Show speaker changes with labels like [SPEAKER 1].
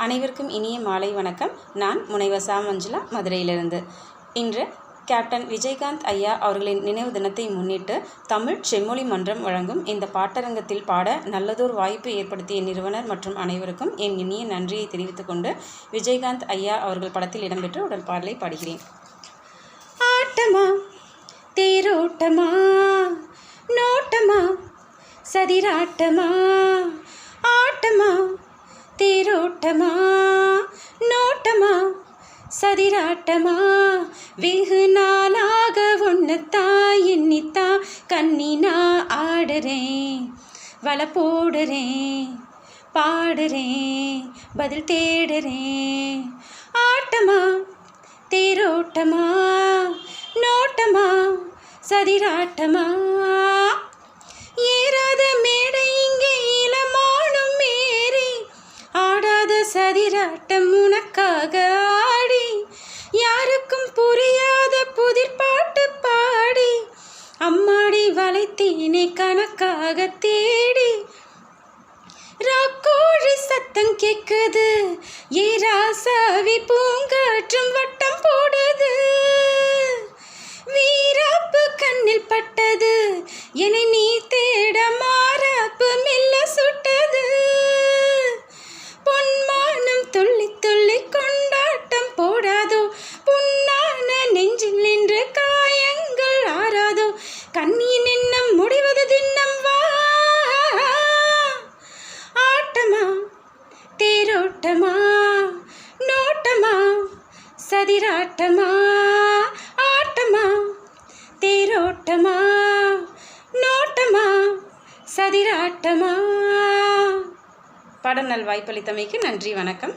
[SPEAKER 1] அனைவருக்கும் இனிய மாலை வணக்கம். நான் முனைவர் சா மஞ்சுளா, மதுரையிலிருந்து. இன்று கேப்டன் விஜயகாந்த் ஐயா அவர்களின் நினைவு தினத்தை முன்னிட்டு தமிழ் செம்மொழி மன்றம் வழங்கும் இந்த பாட்டரங்கத்தில் பாட நல்லதொரு வாய்ப்பு ஏற்படுத்திய நிறுவனர் மற்றும் அனைவருக்கும் என் இனிய நன்றியை தெரிவித்துக் கொண்டு விஜயகாந்த் ஐயா அவர்கள் படத்தில் இடம்பெற்ற உடல் பாடலை பாடுகிறேன். ஆட்டமா தேரோட்டமா நோட்டமா சதிராட்டமா, ஆட்டமா தேரோட்டமா நோட்டமா சதிராட்டமா, வெகு நாளாக ஒன்னத்தான் எண்ணித்தான் கண்ணினா ஆடுறேன், வலை போடுறேன், பாடுறேன், பதில் தேடுறேன். ஆட்டமா தேரோட்டமா நோட்டமா சதிராட்டமா, ஏறாத மேடை இங்கே இளமானும் ஏறி ஆடாத சதிராட்டம் உனக்காக ஆடி, யாருக்கும் புரியாத புதிர் பாட்டு பாடி அம்மாடி வளைத்தேனே கணக்காக தேடி. ராக்கோழி சத்தம் கேக்குது, ஏ ராசாவி பூங்காற்றும் வட்டம் போடுது, வீராப்பு கண்ணில் பட்டது, என்னை நீ தேட மாறாப்பு மெல்ல சுட்டது, பொன்மானம் துள்ளி துள்ளி கொண்டாட்டம் போடாதோ, புண்ணான நெஞ்சில் நின்று காயங்கள் ஆறாதோ, கண்ணீர் நின்னம் முடிவது தின்னம் வா. ஆட்டமா தேரோட்டமா நோட்டமா சதிராட்டமா, ஆட்டமா தேரோட்டமா நோட்டமா சதிராட்டமா. பாட நல் வாய்ப்பளித்தமைக்கு நன்றி, வணக்கம்.